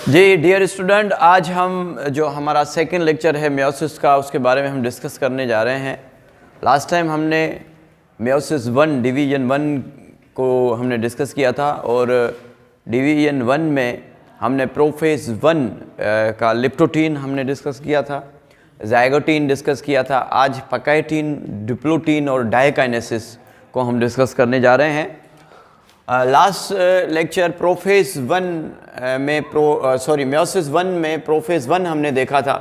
जी dear student, आज हम जो हमारा सेकंड लेक्चर है मेयोसिस का, उसके बारे में हम डिस्कस करने जा रहे हैं। लास्ट टाइम हमने मेयोसिस 1 डिवीजन 1 को हमने डिस्कस किया था और डिवीजन 1 में हमने प्रोफेज 1 का लिप्टोटीन हमने डिस्कस किया था, ज़ाइगोटीन डिस्कस किया था। आज पकाइटीन, डिप्लोटीन और डायकाइनेसिस को हम डिस्कस करने जा रहे हैं। लास्ट लेक्चर प्रोफेज 1 में मेयोसिस 1 में प्रोफेज 1 हमने देखा था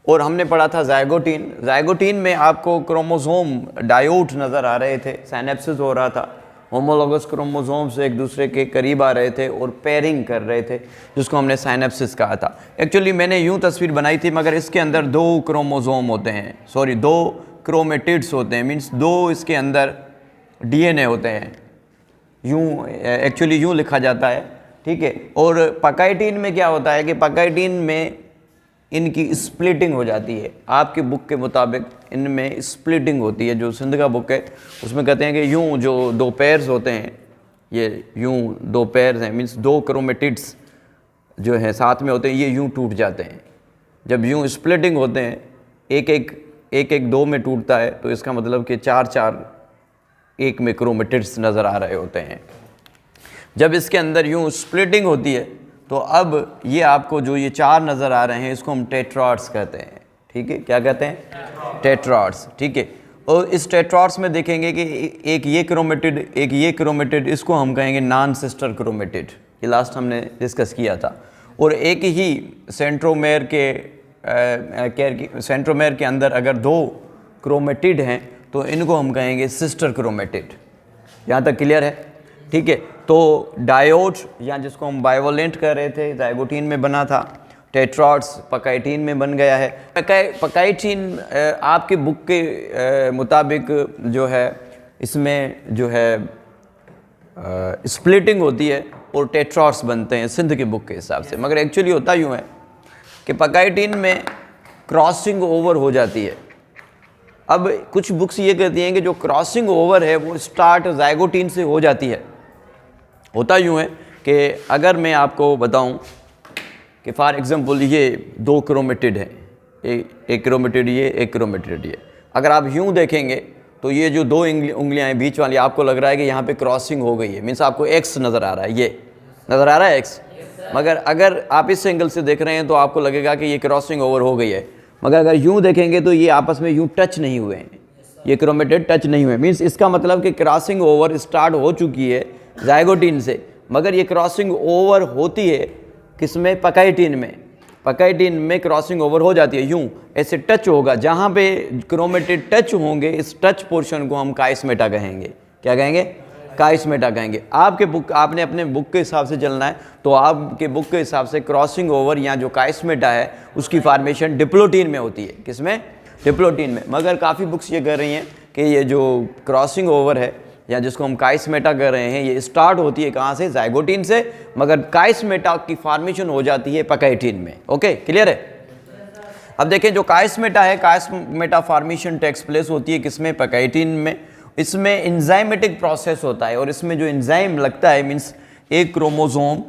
और हमने पढ़ा था ज़ाइगोटीन। ज़ाइगोटीन में आपको क्रोमोसोम डायोड नज़र आ रहे थे, साइनेप्सिस हो रहा था, होमोलोगस क्रोमोसोम्स एक दूसरे के करीब आ रहे थे और पेयरिंग कर रहे थे, जिसको हमने साइनेप्सिस कहा था। एक्चुअली मैंने यूँ तस्वीर बनाई थी, मगर इसके अंदर 2 क्रोमोसोम होते हैं, 2 क्रोमेटिड्स होते हैं, मीन्स 2 इसके अंदर DNA होते हैं। यूँ एक्चुअली यूँ लिखा जाता है, ठीक है। और पकाइटीन में क्या होता है कि पकाइटीन में इनकी स्प्लिटिंग हो जाती है। आपकी बुक के मुताबिक इनमें स्प्लिटिंग होती है। जो सिंध का बुक है उसमें कहते हैं कि यूँ जो 2 पेयर्स होते हैं, ये यूँ 2 पेयर्स हैं, मीन्स 2 क्रोमेटिड्स जो हैं साथ में होते हैं, ये यूँ टूट जाते हैं। जब यूँ स्प्लिटिंग होते हैं, एक 2 में टूटता है, तो इसका मतलब कि 4 एक में क्रोमेटिड्स नज़र आ रहे होते हैं। जब इसके अंदर यूँ स्प्लिटिंग होती है तो अब ये आपको जो ये 4 नज़र आ रहे हैं, इसको हम टेट्राड्स कहते हैं, ठीक है। क्या कहते हैं? टेट्राड्स, ठीक है। और इस टेट्राड्स में देखेंगे कि एक ये क्रोमेटिड, इसको हम कहेंगे नॉन सिस्टर क्रोमेटिड। ये लास्ट हमने डिस्कस किया था। और एक ही सेंट्रोमेयर के अंदर अगर 2 क्रोमेटिड हैं तो इनको हम कहेंगे सिस्टर क्रोमेटिड। यहाँ तक क्लियर है, ठीक है। तो डायोड, या जिसको हम बाइवोलेंट कह रहे थे, ज़ाइगोटीन में बना था, टेट्राड्स पकाइटीन में बन गया है। पकाइटीन आपके बुक के मुताबिक जो है, इसमें जो है स्प्लिटिंग होती है और टेट्राड्स बनते हैं सिंध के बुक के हिसाब से। मगर एक्चुअली होता यूँ है कि पकाइटीन में क्रॉसिंग ओवर हो जाती है। अब कुछ बुक्स ये कहती हैं कि जो क्रॉसिंग ओवर है वो स्टार्ट ज़ाइगोटीन से हो जाती है। होता यूँ है कि अगर मैं आपको बताऊं कि फॉर एग्जांपल ये 2 क्रोमेटिड हैं, एक क्रोमेटिड ये, एक क्रोमेटिड ये। अगर आप यूँ देखेंगे तो ये जो 2 उंगलियां हैं बीच वाली, आपको लग रहा है कि यहाँ पे क्रॉसिंग हो गई है, मीन्स आपको X नज़र आ रहा है, ये नज़र आ रहा है X। मगर अगर आप इस एंगल से देख रहे हैं तो आपको लगेगा कि ये क्रॉसिंग ओवर हो गई है। मगर अगर यूँ देखेंगे तो ये आपस में यूँ टच नहीं हुए हैं, ये क्रोमेटिड टच नहीं हुए, मीन्स इसका मतलब कि क्रॉसिंग ओवर स्टार्ट हो चुकी है ज़ाइगोटीन से। मगर ये क्रॉसिंग ओवर होती है किसमें? पकाइटीन में। पकाइटीन में क्रॉसिंग ओवर हो जाती है, यूँ ऐसे टच होगा। जहाँ पे क्रोमेटिड टच होंगे, इस टच पोर्शन को हम काइस्मेटा कहेंगे। क्या कहेंगे? काइस्मेटा कहेंगे। आपने अपने बुक के हिसाब से चलना है, तो आपके बुक के हिसाब से क्रॉसिंग ओवर या जो काइस्मेटा है उसकी फॉर्मेशन डिप्लोटीन में होती है। किसमें? डिप्लोटीन में। मगर काफ़ी बुक्स ये कह रही हैं कि ये जो क्रॉसिंग ओवर है या जिसको हम काइस्मेटा कह रहे हैं, ये स्टार्ट होती है कहाँ से? ज़ाइगोटीन से। मगर काइस्मेटा की फॉर्मेशन हो जाती है पकाइटीन में। ओके, क्लियर है? अब देखें, जो काइस्मेटा है, काइस्मेटा फॉर्मेशन टेक्स प्लेस होती है किसमें? पकाइटीन में। इसमें एंजाइमेटिक प्रोसेस होता है और इसमें जो एंजाइम लगता है, मीन्स एक क्रोमोसोम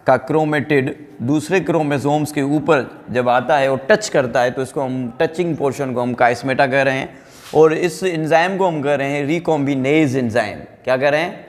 का क्रोमेटिड दूसरे क्रोमोसोम्स के ऊपर जब आता है और टच करता है, तो इसको हम टचिंग पोर्शन को हम काइस्मेटा कह रहे हैं। और इस एंजाइम को हम कह रहे हैं रिकॉम्बिनेज एंजाइम। क्या कह रहे हैं?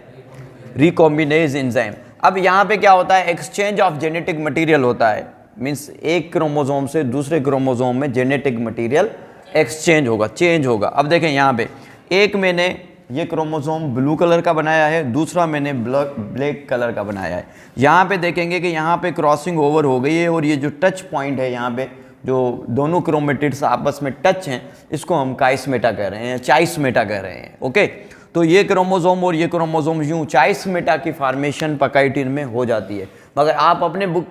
Recombinase enzyme. अब यहाँ पे क्या होता है? एक्सचेंज ऑफ जेनेटिक मटेरियल होता है, मीन्स एक क्रोमोसोम से दूसरे क्रोमोसोम में जेनेटिक मटेरियल एक्सचेंज होगा, चेंज होगा। अब देखें, यहाँ पे एक मैंने ये क्रोमोसोम ब्लू कलर का बनाया है, दूसरा मैंने ब्लैक कलर का बनाया है। यहाँ पे देखेंगे कि यहाँ पे क्रॉसिंग ओवर हो गई है और ये जो टच पॉइंट है, यहाँ पे जो दोनों क्रोमेटिड्स आपस में टच हैं, इसको हम काइस्मेटा कह रहे हैं, चाइस्मेटा कह रहे हैं। ओके, तो ये क्रोमोसोम और ये क्रोमोसोम यूँ चाइस्मेटा की फॉर्मेशन पकाइटीन में हो जाती है। मगर आप अपने बुक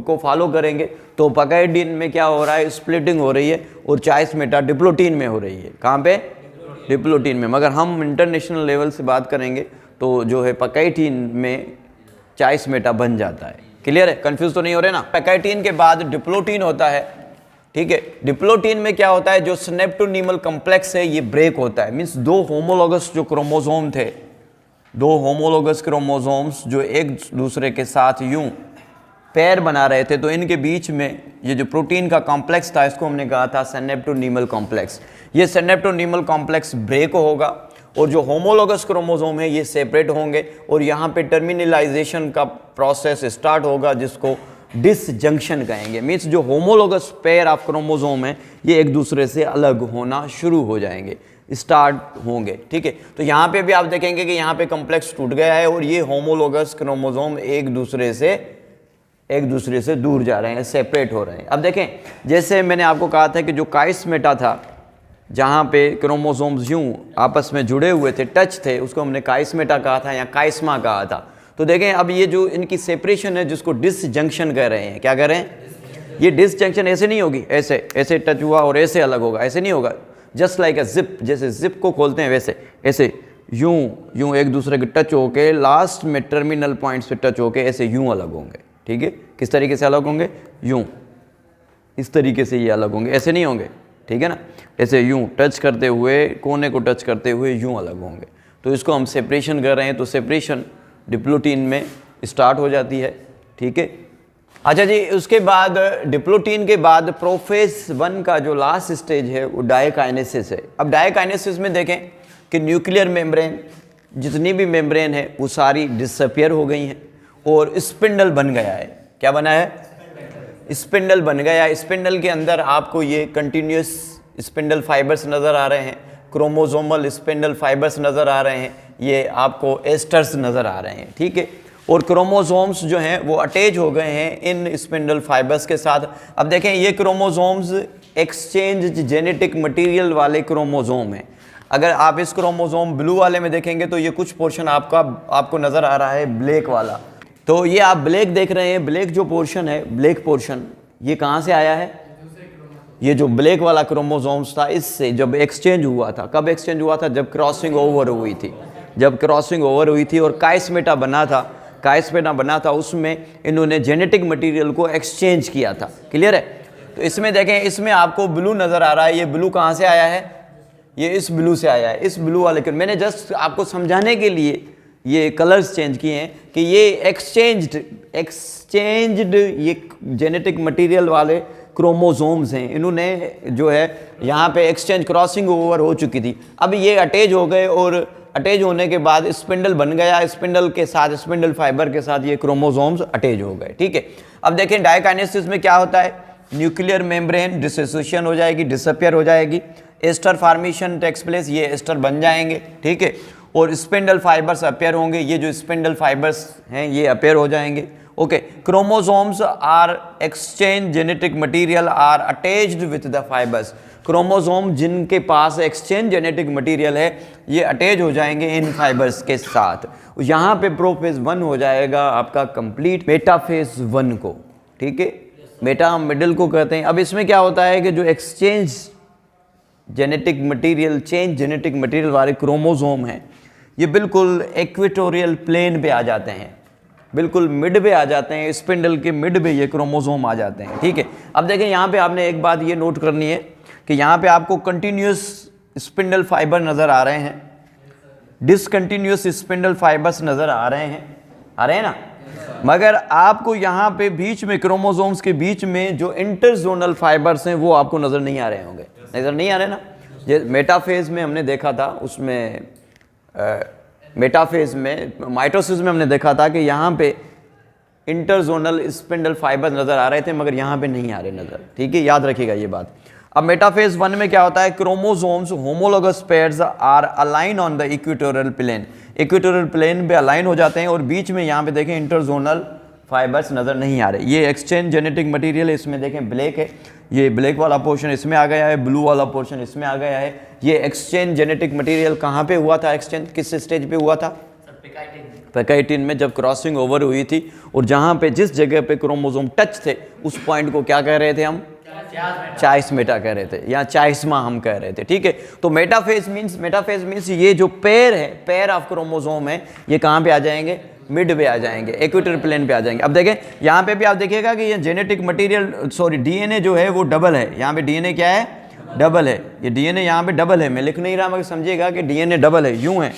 को फॉलो करेंगे तो पकाइटीन में क्या हो रहा है? स्प्लिटिंग हो रही है और चाइस्मेटा डिप्लोटीन में हो रही है। कहाँ पे? डिप्लोटीन में। मगर हम इंटरनेशनल लेवल से बात करेंगे तो जो है पकाइटीन में चाइस्मेटा बन जाता है। क्लियर है? कंफ्यूज तो नहीं हो रहे ना? पकाइटीन के बाद डिप्लोटीन होता है, ठीक है। डिप्लोटीन में क्या होता है? जो स्नेप्टोनीमल कॉम्प्लेक्स है ये ब्रेक होता है, मीन्स 2 होमोलोगस जो क्रोमोसोम थे, 2 होमोलोगस क्रोमोसोम्स जो एक दूसरे के साथ यूं पैर बना रहे थे, तो इनके बीच में ये जो प्रोटीन का कॉम्प्लेक्स था इसको हमने कहा था सिनेप्टोनीमल कॉम्प्लेक्स। ये सिनेप्टोनीमल कॉम्प्लेक्स ब्रेक होगा और जो होमोलोगस क्रोमोसोम है ये सेपरेट होंगे और यहाँ पे टर्मिनलाइजेशन का प्रोसेस स्टार्ट होगा जिसको डिसजंक्शन कहेंगे। मीन्स जो होमोलोगस पेयर ऑफ क्रोमोसोम है ये एक दूसरे से अलग होना शुरू हो जाएंगे, स्टार्ट होंगे। ठीक है, तो यहाँ पे भी आप देखेंगे कि यहाँ पे कॉम्प्लेक्स टूट गया है और ये होमोलोगस क्रोमोसोम एक दूसरे से दूर जा रहे हैं, सेपरेट हो रहे हैं। अब देखें, जैसे मैंने आपको कहा था कि जो काइस्मेटा था, जहाँ पे क्रोमोसोम्स यूं आपस में जुड़े हुए थे, टच थे, उसको हमने काइस्मेटा कहा था या काइस्मा कहा था। तो देखें अब ये जो इनकी सेपरेशन है जिसको डिसजंक्शन कह रहे हैं, क्या कह रहे हैं? ये डिसजंक्शन ऐसे नहीं होगी, ऐसे ऐसे टच हुआ और ऐसे अलग होगा, ऐसे नहीं होगा। जस्ट लाइक अ जिप, जैसे जिप को खोलते हैं वैसे ऐसे यूं एक दूसरे के टच होके लास्ट में टर्मिनल पॉइंट्स पे टच होके ऐसे यूं अलग होंगे। ठीक है, किस तरीके से अलग होंगे? यूं, इस तरीके से ये अलग होंगे, ऐसे नहीं होंगे। ठीक है ना, ऐसे यूं टच करते हुए, कोने को टच करते हुए यूं अलग होंगे। तो इसको हम सेपरेशन कर रहे हैं, तो सेपरेशन डिप्लोटीन में स्टार्ट हो जाती है। ठीक है, अच्छा जी, उसके बाद डिप्लोटीन के बाद प्रोफेज 1 का जो लास्ट स्टेज है वो डायकाइनेसिस है। अब डायकाइनेसिस में देखें कि न्यूक्लियर मेम्ब्रेन, जितनी भी मेम्ब्रेन है वो सारी डिसअपियर हो गई हैं और स्पिंडल बन गया है। क्या बना है? स्पिंडल बन गया। स्पिंडल के अंदर आपको ये कंटिन्यूस स्पिंडल फाइबर्स नज़र आ रहे हैं, क्रोमोसोमल स्पिंडल फाइबर्स नज़र आ रहे हैं, ये आपको एस्टर्स नज़र आ रहे हैं। ठीक है, और क्रोमोसोम्स जो हैं वो अटैच हो गए हैं इन स्पिंडल फाइबर्स के साथ। अब देखें, ये क्रोमोसोम्स एक्सचेंज जेनेटिक मटेरियल वाले क्रोमोसोम हैं। अगर आप इस क्रोमोसोम ब्लू वाले में देखेंगे तो ये कुछ पोर्शन आपको नज़र आ रहा है ब्लैक वाला। तो ये आप ब्लैक देख रहे हैं, ब्लैक जो पोर्शन है, ब्लैक पोर्शन ये कहाँ से आया है? ये जो ब्लैक वाला क्रोमोसोम्स था इससे जब एक्सचेंज हुआ था। कब एक्सचेंज हुआ था? जब क्रॉसिंग ओवर हुई थी। जब क्रॉसिंग ओवर हुई थी और काइस्मेटा बना था, उसमें इन्होंने जेनेटिक मटेरियल को एक्सचेंज किया था। क्लियर है? तो इसमें देखें, इसमें आपको ब्लू नज़र आ रहा है। ये ब्लू कहाँ से आया है? ये इस ब्लू से आया है, इस ब्लू वाले। मैंने जस्ट आपको समझाने के लिए ये कलर्स चेंज किए हैं कि ये एक्सचेंज्ड ये जेनेटिक मटेरियल वाले क्रोमोसोम्स हैं। इन्होंने जो है यहाँ पे एक्सचेंज, क्रॉसिंग ओवर हो चुकी थी। अब ये अटैच हो गए और अटैच होने के बाद स्पिंडल बन गया। स्पिंडल के साथ, स्पिंडल फाइबर के साथ ये क्रोमोसोम्स अटैच हो गए। ठीक है, अब देखें डायकाइनेसिस में क्या होता है? न्यूक्लियर मेम्ब्रेन डिसोसिएशन हो जाएगी, डिसअपियर हो जाएगी, एस्टर फॉर्मेशन टेक्स प्लेस, ये एस्टर बन जाएंगे। ठीक है, और स्पिंडल फाइबर्स अपेयर होंगे, ये जो स्पिंडल फाइबर्स हैं ये अपेयर हो जाएंगे। Okay, chromosomes are exchange genetic material are attached with the fibres. Chromosome जिनके पास एक्सचेंज जेनेटिक मटेरियल है ये अटैच हो जाएंगे इन फाइबर्स के साथ। यहाँ पे प्रोफेज 1 हो जाएगा आपका कंप्लीट मेटाफेज 1 को। ठीक है, मेटा मिडिल को कहते हैं। अब इसमें क्या होता है कि जो exchange genetic material, change genetic material वाले क्रोमोसोम हैं ये बिल्कुल इक्वेटोरियल प्लेन पे आ जाते हैं, बिल्कुल मिड पे आ जाते हैं। स्पिंडल के मिड पे ये क्रोमोसोम आ जाते हैं। ठीक है, अब देखें यहाँ पे आपने एक बात ये नोट करनी है कि यहाँ पे आपको कंटिन्यूस स्पिंडल फाइबर नज़र आ रहे हैं, डिसकंटिन्यूस स्पिंडल फाइबर्स नज़र आ रहे हैं ना। मगर आपको यहाँ पे बीच में, क्रोमोसोम्स के बीच में जो इंटरजोनल फाइबर्स हैं वो आपको नज़र नहीं आ रहे होंगे, नज़र नहीं आ रहे ना। ये मेटाफेज में हमने देखा था, उसमें मेटाफेज में, माइटोसिस में हमने देखा था कि यहाँ पे इंटरजोनल स्पिंडल फाइबर नज़र आ रहे थे मगर यहाँ पे नहीं आ रहे नज़र। ठीक है, याद रखिएगा ये बात। अब मेटाफेज 1 में क्या होता है? Chromosomes homologous pairs are align on the equatorial plane. Equatorial plane पे अलाइन हो जाते हैं और बीच में यहाँ पे देखें इंटरजोनल फाइबर्स नज़र नहीं आ रहे। ये एक्सचेंज जेनेटिक मटेरियल है, इसमें देखें ब्लैक है, ये ब्लैक वाला पोर्शन इसमें आ गया है, ब्लू वाला पोर्शन इसमें आ गया है। ये एक्सचेंज जेनेटिक मटेरियल कहाँ पे हुआ था? एक्सचेंज किस स्टेज पे हुआ था? पैकाइटिन में, जब क्रॉसिंग ओवर हुई थी। और जहाँ पे जिस जगह पे क्रोमोसोम टच थे उस पॉइंट को क्या कह रहे थे हम? चाइस्मेटा कह रहे थे या चाइस्मा हम कह रहे थे। ठीक है, तो मेटाफेज मीन्स ये जो पेयर है, पेयर ऑफ क्रोमोसोम है, ये कहाँ पे आ जाएंगे? मिड पे आ जाएंगे, इक्वेटर प्लेन पे आ जाएंगे। अब देखें यहाँ पे भी आप देखिएगा कि ये जेनेटिक मटेरियल, सॉरी डीएनए जो है वो डबल है। यहाँ पे डीएनए क्या है? डबल है। ये डीएनए यहाँ पे डबल है, मैं लिख नहीं रहा मगर समझिएगा कि डीएनए डबल है। यूं है,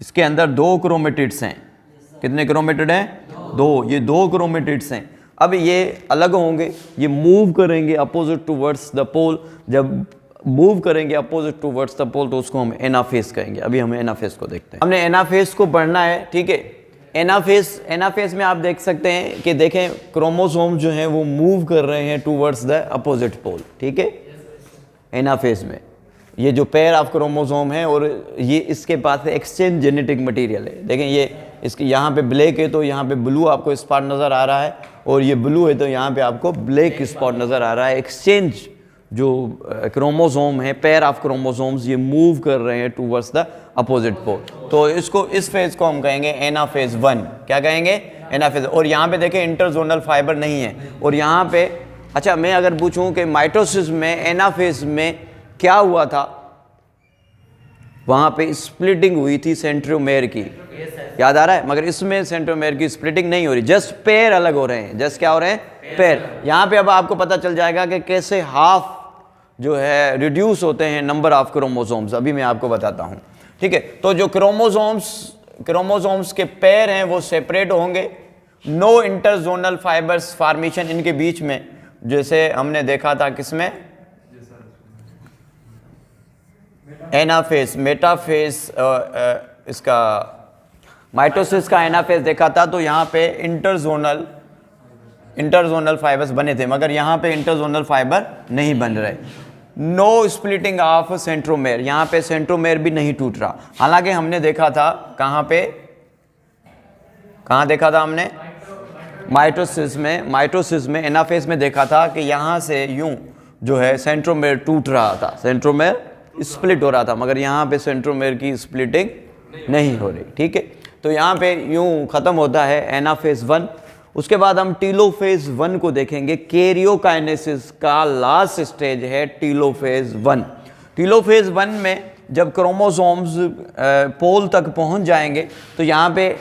इसके अंदर 2 क्रोमेटिड्स हैं। कितने क्रोमेटिड हैं? दो, ये दो क्रोमेटिड्स हैं। अब ये अलग होंगे, ये मूव करेंगे अपोजिट टूवर्ड्स द पोल। जब मूव करेंगे अपोजिट टूवर्ड्स द पोल तो उसको हम एनाफेज कहेंगे। अभी हमें एनाफेज को देखते हैं। हमने एनाफेज को पढ़ना है, ठीक है। एनाफेज में आप देख सकते हैं कि देखें क्रोमोसोम जो हैं वो मूव कर रहे हैं टूवर्ड्स द अपोजिट पोल, ठीक है। एनाफेज में ये जो पेयर ऑफ क्रोमोसोम है और ये इसके पास एक्सचेंज जेनेटिक मटेरियल है। देखें ये इसके यहाँ पे ब्लैक है तो यहाँ पे ब्लू आपको स्पॉट नज़र आ रहा है, और ये ब्लू है तो यहाँ पे आपको ब्लैक स्पॉट नज़र आ रहा है। एक्सचेंज जो क्रोमोसोम है, पेयर ऑफ क्रोमोसोम्स, ये मूव कर रहे हैं टूवर्ड्स द अपोजिट पोल। तो इसको, इस फेज को हम कहेंगे एनाफेज 1। क्या कहेंगे? एनाफेज। और यहाँ पे देखें इंटरजोनल फाइबर नहीं है। और यहाँ पे अच्छा, मैं अगर पूछूं कि माइटोसिस में एनाफेज में क्या हुआ था, वहाँ पे स्प्लिटिंग हुई थी सेंट्रोमेयर की, याद आ रहा है? मगर इसमें सेंट्रोमेयर की स्प्लिटिंग नहीं हो रही, जस्ट पेयर अलग हो रहे हैं। जस्ट क्या हो रहे हैं? पेयर। यहाँ पे अब आपको पता चल जाएगा कि कैसे हाफ जो है रिड्यूस होते हैं नंबर ऑफ क्रोमोसोम्स। अभी मैं आपको बताता हूँ, ठीक है। तो जो क्रोमोसोम्स के पेयर हैं वो सेपरेट होंगे, नो इंटरजोनल फाइबर्स फॉर्मेशन इनके बीच में, जैसे हमने देखा था किसमें? एनाफेज, मेटाफेज, इसका माइटोसिस का एनाफेज देखा था। तो यहाँ पे इंटरजोनल फाइबर्स बने थे, मगर यहाँ पे इंटरजोनल फाइबर नहीं बन रहे। नो स्प्लिटिंग ऑफ सेंट्रोमेयर, यहाँ पे सेंट्रोमेयर भी नहीं टूट रहा। हालांकि हमने देखा था कहाँ पे, कहाँ देखा था हमने? माइटोसिस में एनाफेज में देखा था कि यहाँ से यूं जो है सेंट्रोमेयर टूट रहा था, सेंट्रोमेयर स्प्लिट हो रहा था, मगर यहाँ पे सेंट्रोमेयर की स्प्लिटिंग नहीं हो रही, ठीक है। तो यहाँ पे यूं ख़त्म होता है एनाफेज 1। उसके बाद हम टीलोफेज 1 को देखेंगे। कैरियोकाइनेसिस का लास्ट स्टेज है टीलोफेज 1। टीलोफेज 1 में जब क्रोमोसोम्स पोल तक पहुँच जाएंगे तो यहाँ पे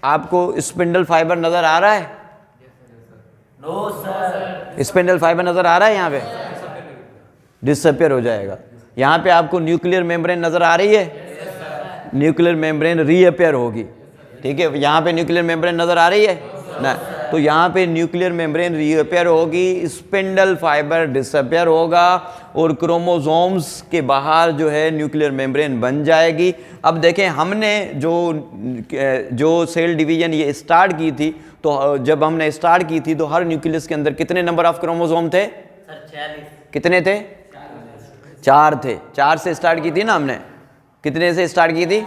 आपको स्पिंडल फाइबर नज़र आ रहा है? No sir. स्पिंडल फाइबर नज़र आ रहा है? यहाँ पे डिसअपियर हो जाएगा। यहाँ पे आपको न्यूक्लियर मेम्ब्रेन नज़र आ रही है? न्यूक्लियर मेम्ब्रेन रीअपियर होगी, ठीक है। यहाँ पे न्यूक्लियर मेम्ब्रेन नज़र आ रही है ना? तो यहाँ पे न्यूक्लियर मेम्ब्रेन रीअपियर होगी, स्पिंडल फाइबर डिसअपियर होगा, और क्रोमोसोम्स के बाहर जो है न्यूक्लियर मेम्ब्रेन बन जाएगी। अब देखें हमने जो सेल डिवीजन ये स्टार्ट की थी, तो जब हमने स्टार्ट की थी तो हर न्यूक्लियस के अंदर कितने नंबर ऑफ क्रोमोसोम थे? सर 46। कितने थे? 4 थे। 4 से स्टार्ट की थी ना हमने। कितने से स्टार्ट की थी?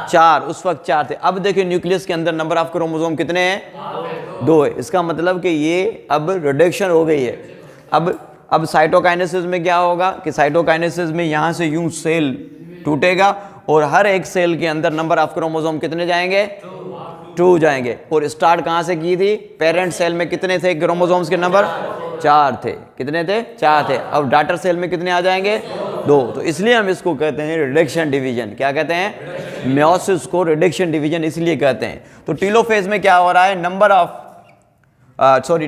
4। उस वक्त 4 थे। अब देखिए न्यूक्लियस के अंदर नंबर ऑफ क्रोमोसोम कितने हैं? 2 है। इसका मतलब कि ये अब रिडक्शन हो गई है। अब साइटोकाइनेसिस में क्या होगा कि साइटोकाइनेसिस में यहाँ से यूं सेल टूटेगा और हर एक सेल के अंदर नंबर ऑफ क्रोमोसोम कितने जाएंगे? 2 जाएंगे। और स्टार्ट कहाँ से की थी? पेरेंट सेल में कितने थे क्रोमोसोम्स के नंबर? 4 थे। कितने थे? 4 थे। अब डॉटर सेल में कितने आ जाएंगे? 2। तो इसलिए हम इसको कहते हैं रिडक्शन डिवीजन। क्या कहते हैं? मियोसिस को रिडक्शन डिवीजन इसलिए कहते हैं। तो टीलोफेज में क्या हो रहा है?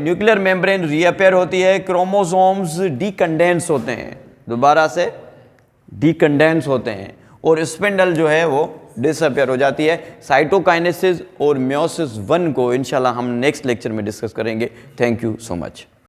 न्यूक्लियर मेम्ब्रेन रीअपियर होती है, क्रोमोसोम्स डीकंडेंस होते हैं, दोबारा से डीकंडेंस होते हैं, और स्पिंडल जो है वो डिसअपियर हो जाती है। साइटोकाइनेसिस और मियोसिस 1 को इंशाल्लाह हम नेक्स्ट लेक्चर में डिस्कस करेंगे। Thank you so much.